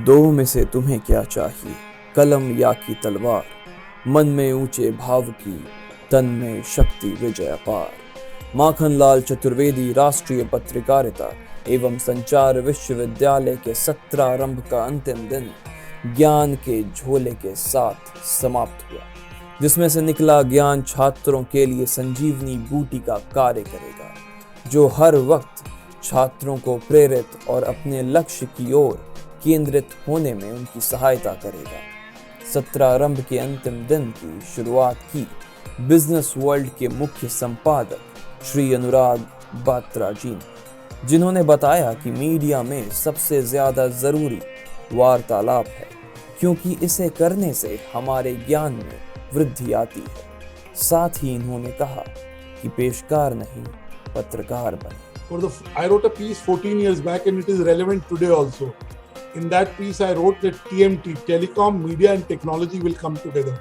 दो में से तुम्हें क्या चाहिए, कलम या की तलवार। मन में ऊंचे भाव की, तन में शक्ति विजय अपार। माखनलाल चतुर्वेदी राष्ट्रीय पत्रकारिता एवं संचार विश्वविद्यालय के सत्रारंभ का अंतिम दिन ज्ञान के झोले के साथ समाप्त हुआ, जिसमें से निकला ज्ञान छात्रों के लिए संजीवनी बूटी का कार्य करेगा, जो हर वक्त छात्रों को प्रेरित और अपने लक्ष्य की ओर केंद्रित होने में उनकी सहायता करेगा। सत्रारंभ के अंतिम दिन की शुरुआत की बिजनेस वर्ल्ड के मुख्य संपादक श्री अनुराग बात्रा जी ने, जिन्होंने बताया कि मीडिया में सबसे ज्यादा जरूरी वार्तालाप है, क्योंकि इसे करने से हमारे ज्ञान में वृद्धि आती है। साथ ही इन्होंने कहा कि पेशकार नहीं, पत्रकार बने। I wrote a piece 14 years back and it is relevant today also. In that piece, I wrote that TMT, telecom, media and technology will come together.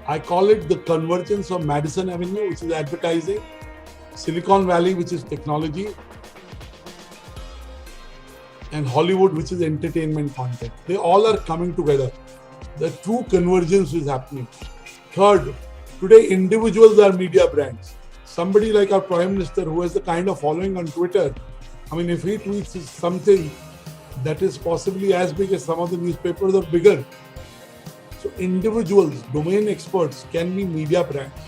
I call it the convergence of Madison Avenue, which is advertising, Silicon Valley, which is technology, and Hollywood, which is entertainment content. They all are coming together. The true convergence is happening. Third, today individuals are media brands. Somebody like our Prime Minister, who has the kind of following on Twitter, I mean, if he tweets something that is possibly as big as some of the newspapers or bigger. So individuals, domain experts can be media brands.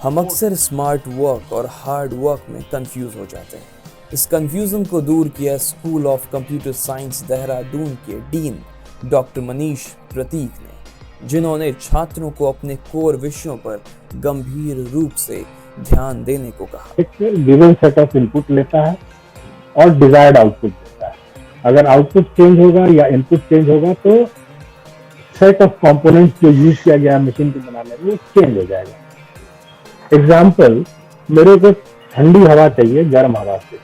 हम अक्सर smart work और hard work में confuse हो जाते हैं। इस confusion को दूर किया school of computer science Dehradun के डीन डॉक्टर मनीष प्रतीक ने, जिन्होंने छात्रों को अपने कोर विषयों पर गंभीर रूप से ध्यान देने को कहा। एक गिवन सेट ऑफ इनपुट लेता है और डिजायर्ड आउटपुट देता है। अगर आउटपुट चेंज होगा या इनपुट चेंज होगा तो सेट ऑफ कंपोनेंट्स जो यूज किया गया मशीन को बनाने में वो चेंज हो जाएगा। एग्जाम्पल, मेरे को ठंडी हवा चाहिए गर्म हवा से।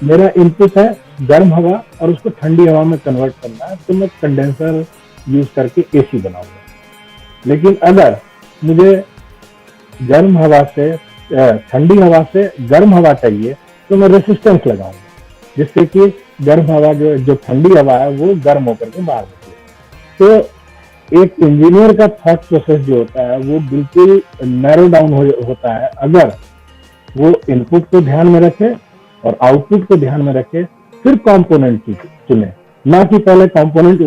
मेरा इनपुट है गर्म हवा और उसको ठंडी हवा में कन्वर्ट करना है, तो मैं कंडेंसर यूज करके एसी बनाऊंगा। लेकिन अगर मुझे गर्म हवा से ठंडी हवा से गर्म हवा चाहिए तो मैं रेसिस्टेंस लगाऊंगा, जिससे कि गर्म हवा जो ठंडी हवा है वो गर्म होकर के बाहर निकले। तो एक इंजीनियर का थॉट प्रोसेस जो होता है वो बिल्कुल नैरो डाउन होता है अगर वो इनपुट को ध्यान में रखे और आउटपुट को ध्यान में रखे, फिर कंपोनेंट चुने। ना कि पहले कंपोनेंट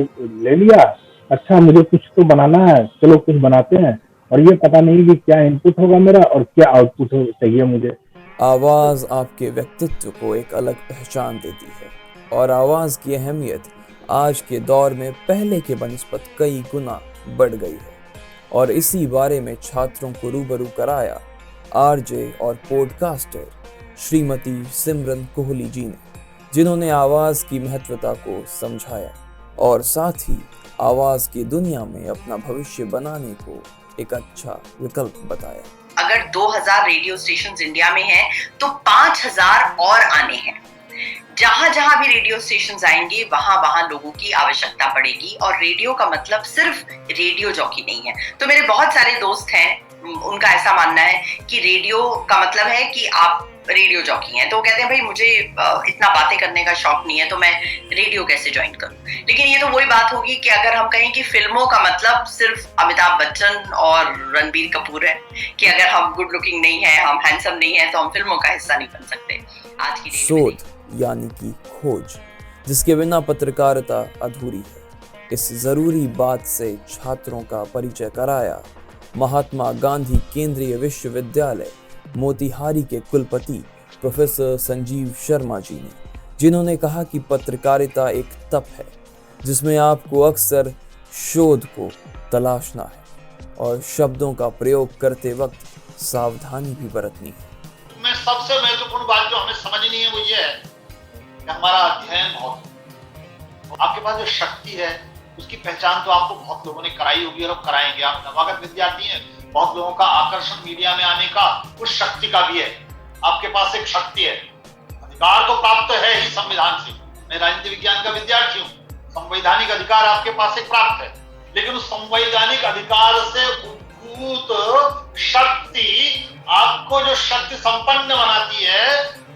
ले लिया, अच्छा मुझे कुछ तो बनाना है, चलो कुछ बनाते हैं, और ये पता नहीं कि क्या इनपुट होगा मेरा और क्या आउटपुट चाहिए मुझे। आवाज आपके व्यक्तित्व को एक अलग पहचान देती है, और आवाज की अहमियत आज के दौर में पहले के बनिस्बत कई गुना बढ़ गई है। और इसी बारे में छात्रों को रूबरू कराया आरजे और पॉडकास्टर श्रीमती सिमरन कोहली जी ने, जिन्होंने आवाज की महत्वता को समझाया और साथ ही आवाज की दुनिया में अपना भविष्य बनाने को एक अच्छा विकल्प बताया। अगर 2000 रेडियो स्टेशंस इंडिया में हैं, तो 5000 और आने हैं। जहां जहां भी रेडियो स्टेशंस आएंगे वहां वहां लोगों की आवश्यकता पड़ेगी, और रेडियो का मतलब सिर्फ रेडियो जॉकी नहीं है। तो मेरे बहुत सारे दोस्त हैं, उनका ऐसा मानना है कि रेडियो का मतलब है कि आप रेडियो जॉकी हैं, तो वो कहते हैं भाई मुझे इतना बातें करने का शौक नहीं है, तो मैं रेडियो कैसे ज्वाइन करूं। लेकिन ये तो वही बात होगी कि अगर हम कहें कि फिल्मों का मतलब सिर्फ अमिताभ बच्चन और रणबीर कपूर है, कि अगर हम गुड लुकिंग नहीं है, हम हैंडसम नहीं है, तो हम फिल्मों का हिस्सा नहीं बन सकते। आज की शोध यानी कि खोज, जिसके बिना पत्रकारिता अधूरी है, इस जरूरी बात से छात्रों का परिचय कराया महात्मा गांधी केंद्रीय विश्वविद्यालय मोतिहारी के कुलपति प्रोफेसर संजीव शर्मा जी ने, जिन्होंने कहा कि पत्रकारिता एक तप है जिसमें आपको अक्सर शोध को तलाशना है और शब्दों का प्रयोग करते वक्त सावधानी भी बरतनी है। में सबसे महत्वपूर्ण बात जो हमें समझनी है वो ये है कि हमारा अध्ययन बहुत है। आपके पास जो शक्ति है उसकी पहचान तो आपको बहुत लोगों ने कराई होगी और अब कराएंगे। आप नवागत विद्यार्थी हैं, बहुत लोगों का आकर्षण मीडिया में आने का उस शक्ति का भी है। आपके पास एक शक्ति है, अधिकार तो प्राप्त है ही संविधान से। मैं राजनीति विज्ञान का विद्यार्थी हूँ, संवैधानिक अधिकार आपके पास एक प्राप्त है, लेकिन उस संवैधानिक अधिकार से उद्भूत शक्ति आपको जो शक्ति संपन्न बनाती है,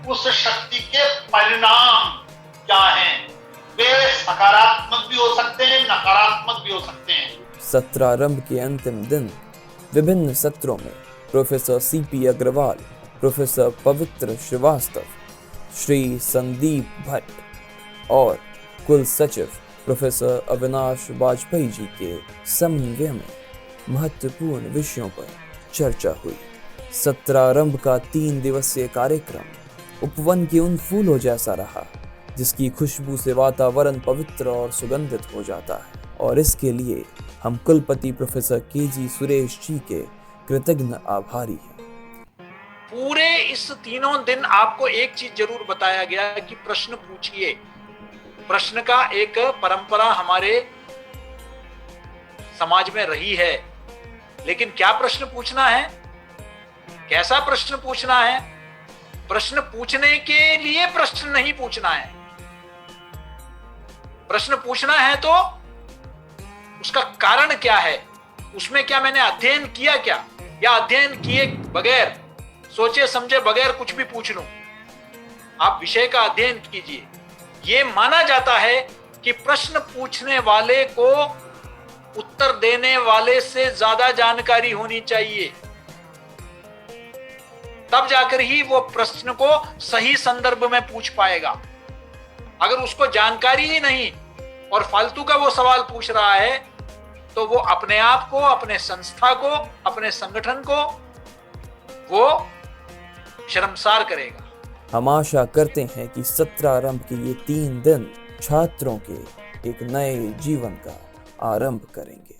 उस शक्ति के परिणाम क्या हैं, वे सकारात्मक भी हो सकते हैं, नकारात्मक भी हो सकते हैं। सत्रारंभ के अंतिम दिन विभिन्न सत्रों में प्रोफेसर सीपी अग्रवाल, प्रोफेसर पवित्र श्रीवास्तव, श्री संदीप भट्ट और कुल सचिव प्रोफेसर अविनाश वाजपेयी जी के समन्वय में महत्वपूर्ण विषयों पर चर्चा हुई। सत्रारंभ का 3 दिवसीय कार्यक्रम उपवन के उन फूलों जैसा रहा जिसकी खुशबू से वातावरण पवित्र और सुगंधित हो जाता है, और इसके लिए हम कुलपति प्रोफेसर केजी सुरेश जी के कृतज्ञ आभारी हैं। पूरे इस 3 दिन आपको एक चीज जरूर बताया गया कि प्रश्न पूछिए। प्रश्न का एक परंपरा हमारे समाज में रही है, लेकिन क्या प्रश्न पूछना है, कैसा प्रश्न पूछना है? प्रश्न पूछने के लिए प्रश्न नहीं पूछना है। प्रश्न पूछना है तो उसका कारण क्या है, उसमें क्या मैंने अध्ययन किया क्या, या अध्ययन किए बगैर, सोचे समझे बगैर कुछ भी पूछ लूं। आप विषय का अध्ययन कीजिए। यह माना जाता है कि प्रश्न पूछने वाले को उत्तर देने वाले से ज्यादा जानकारी होनी चाहिए, तब जाकर ही वो प्रश्न को सही संदर्भ में पूछ पाएगा। अगर उसको जानकारी ही नहीं और फालतू का वो सवाल पूछ रहा है तो वो अपने आप को, अपने संस्था को, अपने संगठन को वो शर्मसार करेगा। हम आशा करते हैं कि सत्रारंभ के ये 3 दिन छात्रों के एक नए जीवन का आरंभ करेंगे।